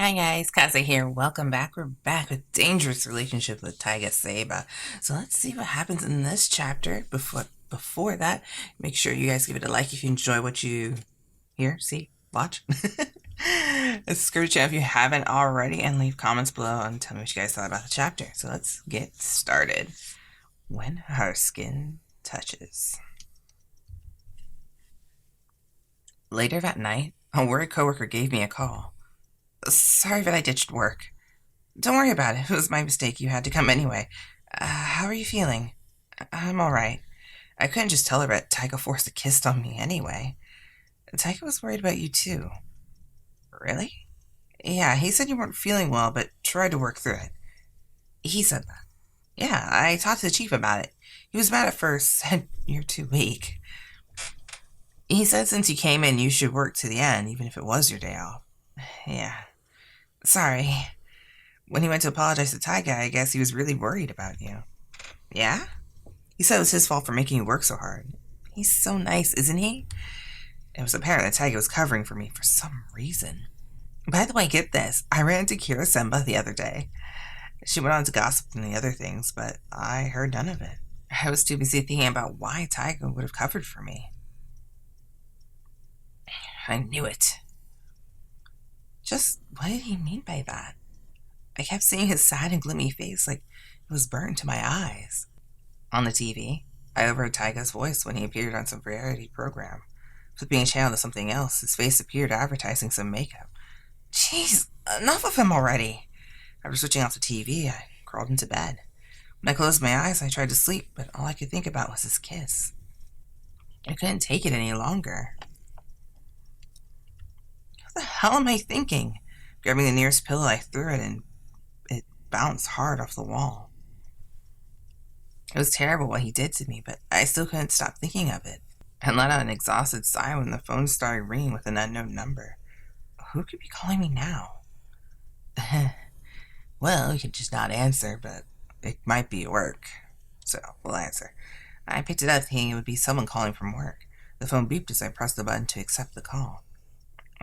Hi guys, Kaze here. Welcome back. We're back with Dangerous Relationship with Taiga Saeba. So let's see what happens in this chapter. Before that, make sure you guys give it a like if you enjoy what you hear, see, watch. Subscribe to the channel if you haven't already, and leave comments below and tell me what you guys thought about the chapter. So let's get started. When her skin touches. Later that night, a worried coworker gave me a call. Sorry that I ditched work. Don't worry about it. It was my mistake. You had to come anyway. How are you feeling? I'm alright. I couldn't just tell her that Taiga forced a kiss on me anyway. Taiga was worried about you too. Really? Yeah, he said you weren't feeling well, but tried to work through it. He said that. Yeah, I talked to the chief about it. He was mad at first, said you're too weak. He said since you came in, you should work to the end, even if it was your day off. Yeah. Sorry. When he went to apologize to Taiga, I guess he was really worried about you. Yeah? He said it was his fault for making you work so hard. He's so nice, isn't he? It was apparent that Taiga was covering for me for some reason. By the way, get this. I ran into Akira Senba the other day. She went on to gossip and the other things, but I heard none of it. I was too busy thinking about why Taiga would have covered for me. I knew it. Just what did he mean by that? I kept seeing his sad and gloomy face like it was burned to my eyes. On the TV, I overheard Taiga's voice when he appeared on some variety program. Flipping a channel to something else, his face appeared advertising some makeup. Jeez, enough of him already. After switching off the TV, I crawled into bed. When I closed my eyes, I tried to sleep, but all I could think about was his kiss. I couldn't take it any longer. What the hell am I thinking? Grabbing the nearest pillow, I threw it and it bounced hard off the wall. It was terrible what he did to me, but I still couldn't stop thinking of it. I let out an exhausted sigh when the phone started ringing with an unknown number. Who could be calling me now? Well, you could just not answer, but it might be work. So, we'll answer. I picked it up thinking it would be someone calling from work. The phone beeped as I pressed the button to accept the call.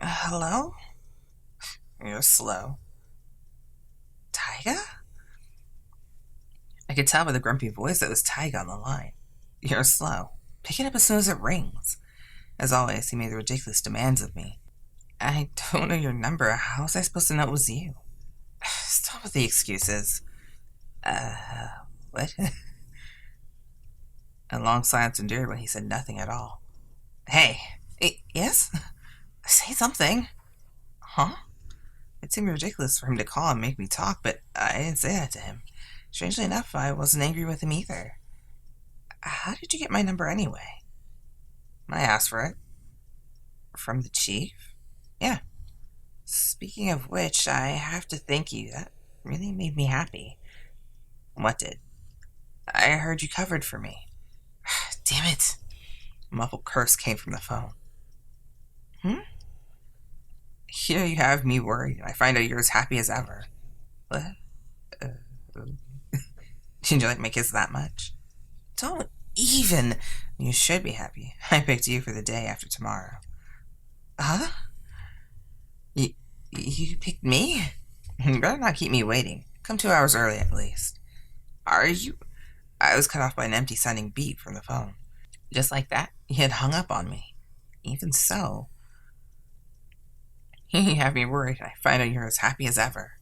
Hello? You're slow. Taiga? I could tell by the grumpy voice that it was Taiga on the line. You're slow. Pick it up as soon as it rings. As always, he made the ridiculous demands of me. I don't know your number. How was I supposed to know it was you? Stop with the excuses. What? A long silence endured when he said nothing at all. Hey, yes? Say something. Huh? It seemed ridiculous for him to call and make me talk, but I didn't say that to him. Strangely enough, I wasn't angry with him either. How did you get my number anyway? I asked for it. From the chief? Yeah. Speaking of which, I have to thank you. That really made me happy. What did? I heard you covered for me. Damn it. A muffled curse came from the phone. Here you have me worried. I find out you're as happy as ever. What? Uh, Did you like my kiss that much? Don't even. You should be happy. I picked you for the day after tomorrow. Huh? You picked me? You better not keep me waiting. Come 2 hours early at least. Are you? I was cut off by an empty sounding beep from the phone. Just like that, he had hung up on me. Even so, you have me worried. I find out you're as happy as ever.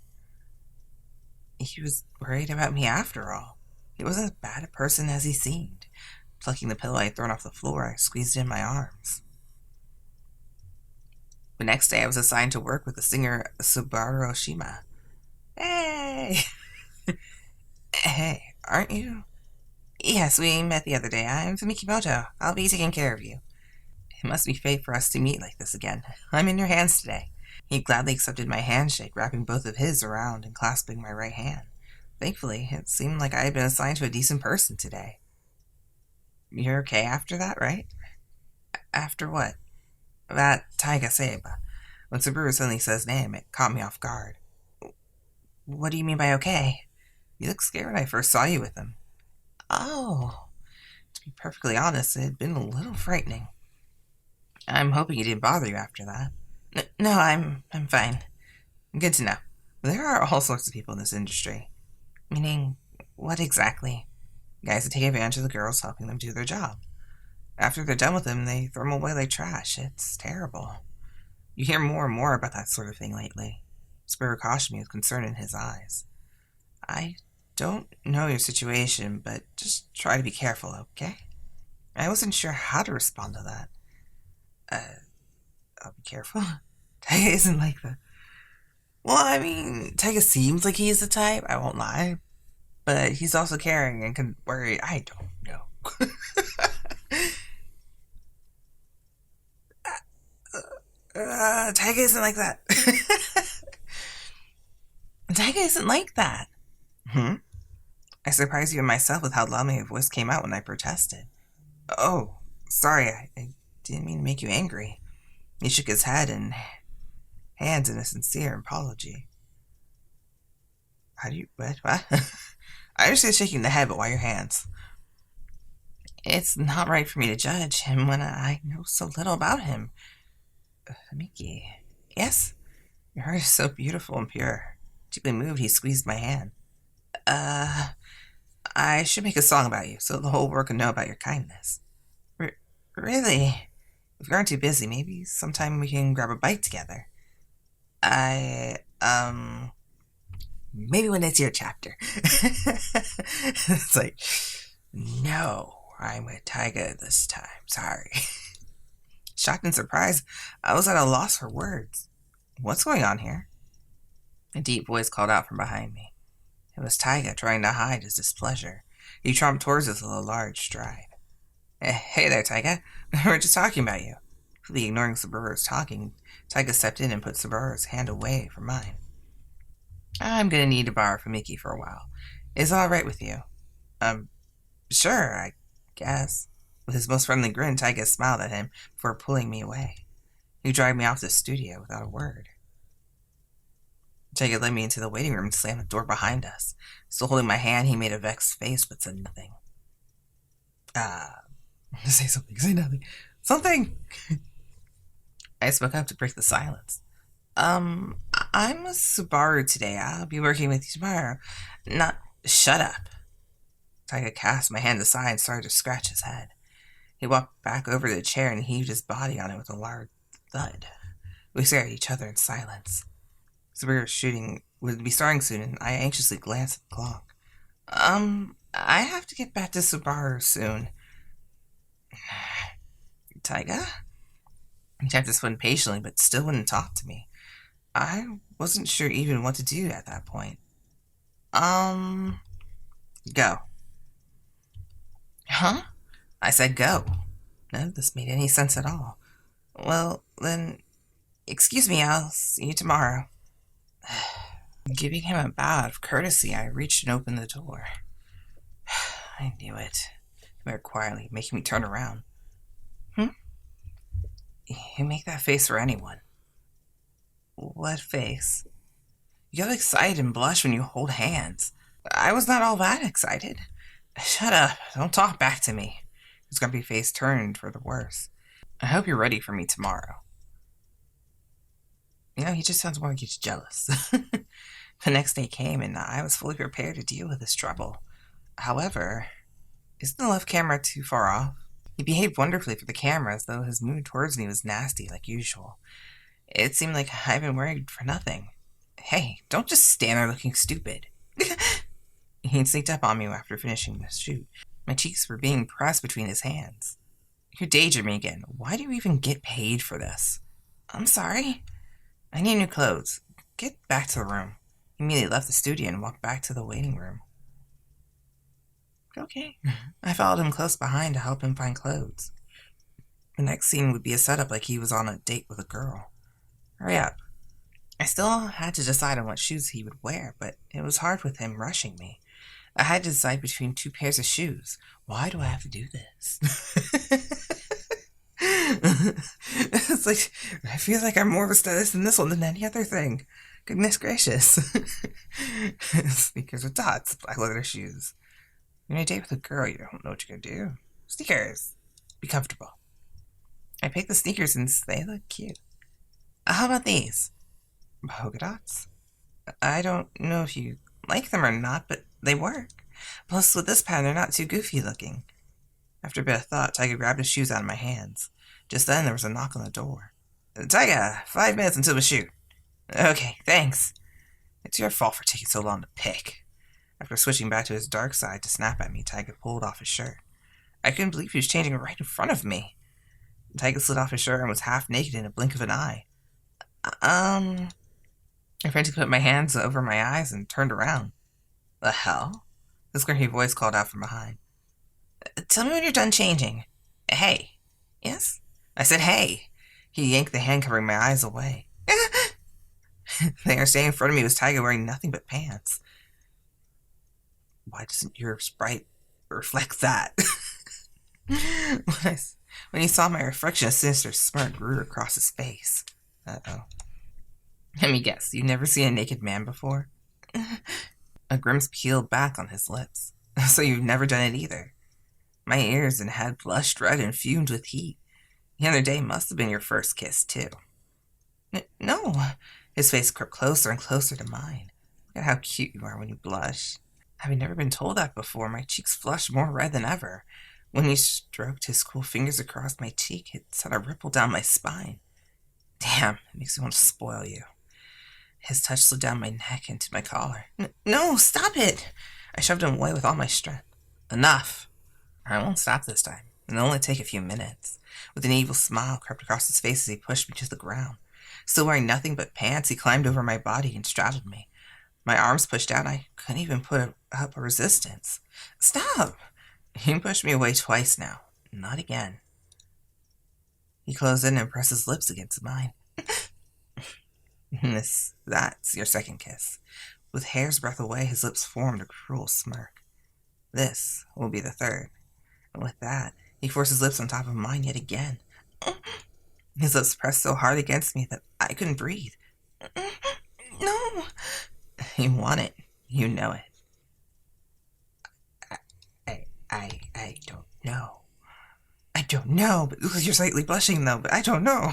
He was worried about me after all. He wasn't as bad a person as he seemed. Plucking the pillow I had thrown off the floor, I squeezed it in my arms. The next day, I was assigned to work with the singer Subaru Oshima. Hey! Hey, aren't you? Yes, we met the other day. I'm Fumiki. I'll be taking care of you. It must be fate for us to meet like this again. I'm in your hands today. He gladly accepted my handshake, wrapping both of his around and clasping my right hand. Thankfully, it seemed like I had been assigned to a decent person today. You're okay after that, right? After what? That Taiga Saeba. When Subaru suddenly said his name, it caught me off guard. What do you mean by okay? You looked scared when I first saw you with him. Oh. To be perfectly honest, it had been a little frightening. I'm hoping he didn't bother you after that. No, I'm fine. Good to know. There are all sorts of people in this industry. Meaning, what exactly? Guys that take advantage of the girls helping them do their job. After they're done with them, they throw them away like trash. It's terrible. You hear more and more about that sort of thing lately. Subaru cautioned me with concern in his eyes. I don't know your situation, but just try to be careful, okay? I wasn't sure how to respond to that. I'll be careful. Taiga isn't like the... Well, I mean, Taiga seems like he's the type, I won't lie. But he's also caring and can worry. I don't know. Taiga isn't like that. Taiga isn't like that. I surprised even myself with how loud my voice came out when I protested. Oh, sorry, I didn't mean to make you angry. He shook his head and hands in a sincere apology. How do you... What? I understand shaking the head, but why your hands? It's not right for me to judge him when I know so little about him. Fumiki. Yes? Your heart is so beautiful and pure. Deeply moved, he squeezed my hand. I should make a song about you, so the whole world can know about your kindness. Really? If you aren't too busy, maybe sometime we can grab a bite together. Maybe when it's your chapter. It's like, no, I'm with Taiga this time, sorry. Shocked and surprised, I was at a loss for words. What's going on here? A deep voice called out from behind me. It was Taiga trying to hide his displeasure. He tromped towards us with a large stride. Hey there, Taiga. We're just talking about you. Completely ignoring Subaru's talking, Taiga stepped in and put Subaru's hand away from mine. I'm gonna need to borrow Fumiki for a while. Is it alright with you? Sure, I guess. With his most friendly grin, Taiga smiled at him before pulling me away. He dragged me off the studio without a word. Taiga led me into the waiting room and slammed the door behind us. Still holding my hand, he made a vexed face but said nothing. Say something, say nothing. Something! I spoke up to break the silence. I'm a Subaru today. I'll be working with you tomorrow. Not... Shut up. Taiga cast my hand aside and started to scratch his head. He walked back over to the chair and heaved his body on it with a loud thud. We stared at each other in silence. Subaru's shooting would be starting soon, and I anxiously glanced at the clock. I have to get back to Subaru soon. Taiga? He tapped his foot impatiently, but still wouldn't talk to me. I wasn't sure even what to do at that point. Go. Huh? I said go. None of this made any sense at all. Well, then, excuse me, I'll see you tomorrow. Giving him a bow of courtesy, I reached and opened the door. I knew it. He murmured quietly, making me turn around. You make that face for anyone. What face? You get excited and blush when you hold hands. I was not all that excited. Shut up. Don't talk back to me. His grumpy face turned for the worse. I hope you're ready for me tomorrow. You know, he just sounds more like he's jealous. The next day came, and I was fully prepared to deal with his trouble. However, isn't the left camera too far off? He behaved wonderfully for the camera, as though his mood towards me was nasty, like usual. It seemed like I'd been worried for nothing. Hey, don't just stand there looking stupid. He sneaked up on me after finishing the shoot. My cheeks were being pressed between his hands. You're daydreaming again. Why do you even get paid for this? I'm sorry. I need new clothes. Get back to the room. He immediately left the studio and walked back to the waiting room. Okay. I followed him close behind to help him find clothes. The next scene would be a setup like he was on a date with a girl. Hurry up. I still had to decide on what shoes he would wear, but it was hard with him rushing me. I had to decide between 2 pairs of shoes. Why do I have to do this? It's like, I feel like I'm more of a stylist in this one than any other thing. Goodness gracious. Sneakers with dots, black leather shoes. You're on a date with a girl, you don't know what you're gonna do. Sneakers. Be comfortable. I picked the sneakers and they look cute. How about these? Polka dots? I don't know if you like them or not, but they work. Plus, with this pattern, they're not too goofy looking. After a bit of thought, Taiga grabbed his shoes out of my hands. Just then, there was a knock on the door. Taiga, 5 minutes until we shoot. Okay, thanks. It's your fault for taking so long to pick. After switching back to his dark side to snap at me, Taiga pulled off his shirt. I couldn't believe he was changing right in front of me. Taiga slid off his shirt and was half naked in a blink of an eye. I frantically put my hands over my eyes and turned around. The hell? The screamy voice called out from behind. Tell me when you're done changing. Hey. Yes? I said hey. He yanked the hand covering my eyes away. The hair standing in front of me was Taiga wearing nothing but pants. Why doesn't your sprite reflect that? When he saw my reflection, a sinister smirk grew across his face. Uh-oh. Let me guess, you've never seen a naked man before? A grimace peeled back on his lips. So you've never done it either. My ears and head blushed red and fumed with heat. The other day must have been your first kiss, too. No. His face crept closer and closer to mine. Look at how cute you are when you blush. Having never been told that before, my cheeks flushed more red than ever. When he stroked his cool fingers across my cheek, it sent a ripple down my spine. Damn, it makes me want to spoil you. His touch slid down my neck into my collar. No, stop it! I shoved him away with all my strength. Enough! I won't stop this time. It'll only take a few minutes. With an evil smile crept across his face as he pushed me to the ground. Still wearing nothing but pants, he climbed over my body and straddled me. My arms pushed out, and I couldn't even put up a resistance. Stop! He pushed me away twice now. Not again. He closed in and pressed his lips against mine. That's your second kiss. With hair's breadth away, his lips formed a cruel smirk. This will be the third. And with that, he forced his lips on top of mine yet again. His lips pressed so hard against me that I couldn't breathe. No! You want it. You know it. I don't know. I don't know, but you're slightly blushing though, but I don't know.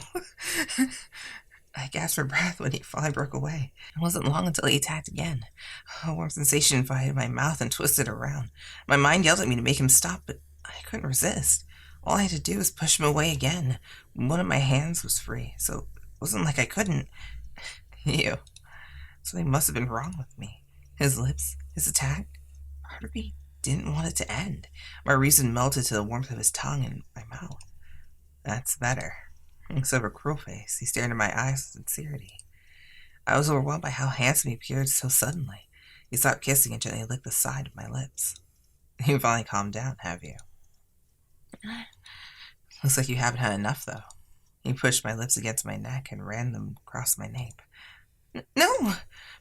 I gasped for breath when he finally broke away. It wasn't long until he attacked again. A warm sensation invaded my mouth and twisted around. My mind yelled at me to make him stop, but I couldn't resist. All I had to do was push him away again. One of my hands was free, so it wasn't like I couldn't. Ew. Something must have been wrong with me. His lips, his attack. Part of me didn't want it to end. My reason melted to the warmth of his tongue in my mouth. That's better. Except for a cruel face, he stared into my eyes with sincerity. I was overwhelmed by how handsome he appeared so suddenly. He stopped kissing and gently licked the side of my lips. You finally calmed down, have you? Looks like you haven't had enough, though. He pushed my lips against my neck and ran them across my nape. No!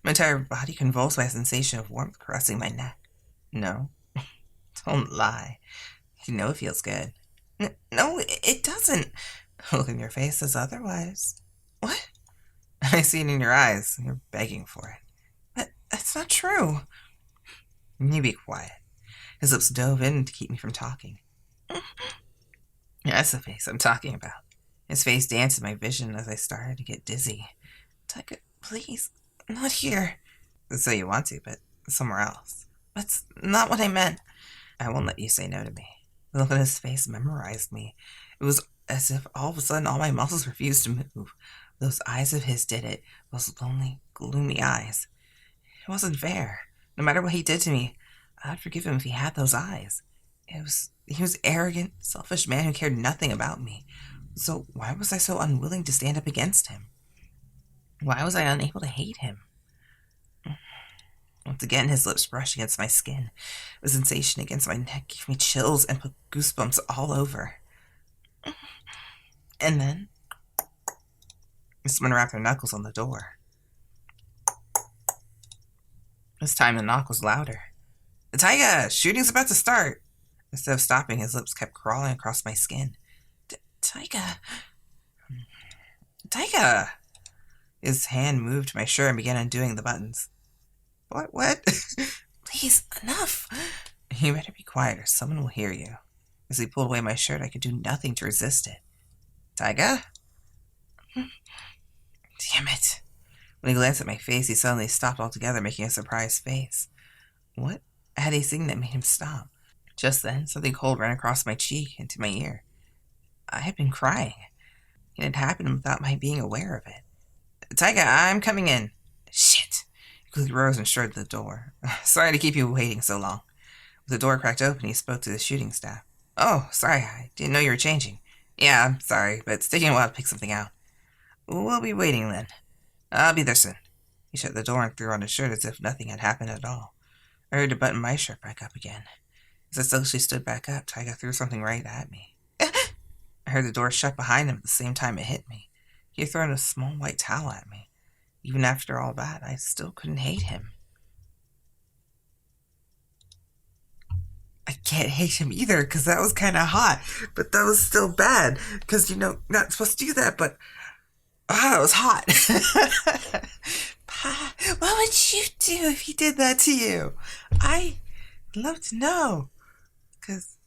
My entire body convulsed by a sensation of warmth caressing my neck. No? Don't lie. You know it feels good. No, it doesn't. Look in your face says otherwise. What? I see it in your eyes. You're begging for it. That's not true. You be quiet. His lips dove in to keep me from talking. That's the face I'm talking about. His face danced in my vision as I started to get dizzy. Taiga, please, not here. So you want to, but somewhere else. That's not what I meant. I won't let you say no to me. The look on his face memorized me. It was as if all of a sudden all my muscles refused to move. Those eyes of his did it. Those lonely, gloomy eyes. It wasn't fair. No matter what he did to me, I'd forgive him if he had those eyes. He was arrogant, selfish man who cared nothing about me. So why was I so unwilling to stand up against him? Why was I unable to hate him? Once again, his lips brushed against my skin. The sensation against my neck gave me chills and put goosebumps all over. And then, someone rapped their knuckles on the door. This time the knock was louder. Taiga, shooting's about to start. Instead of stopping, his lips kept crawling across my skin. Taiga. Taiga! His hand moved to my shirt and began undoing the buttons. What? Please, enough. You better be quiet or someone will hear you. As he pulled away my shirt, I could do nothing to resist it. Taiga? Damn it. When he glanced at my face, he suddenly stopped altogether, making a surprised face. What had he seen that made him stop? Just then, something cold ran across my cheek into my ear. I had been crying. It had happened without my being aware of it. Taiga, I'm coming in. Shit. He quickly rose and strode to the door. Sorry to keep you waiting so long. With the door cracked open, he spoke to the shooting staff. Oh, sorry, I didn't know you were changing. Yeah, I'm sorry, but it's taking a while to pick something out. We'll be waiting then. I'll be there soon. He shut the door and threw on his shirt as if nothing had happened at all. I heard to button my shirt back up again. As I slowly stood back up, Taiga threw something right at me. I heard the door shut behind him at the same time it hit me. He had thrown a small white towel at me. Even after all that, I still couldn't hate him. I can't hate him either, because that was kind of hot. But that was still bad, because, not supposed to do that, but... it was hot. What would you do if he did that to you? I'd love to know, because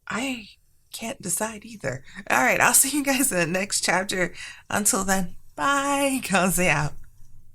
I can't decide either. Alright, I'll see you guys in the next chapter. Until then, bye. Kaze out.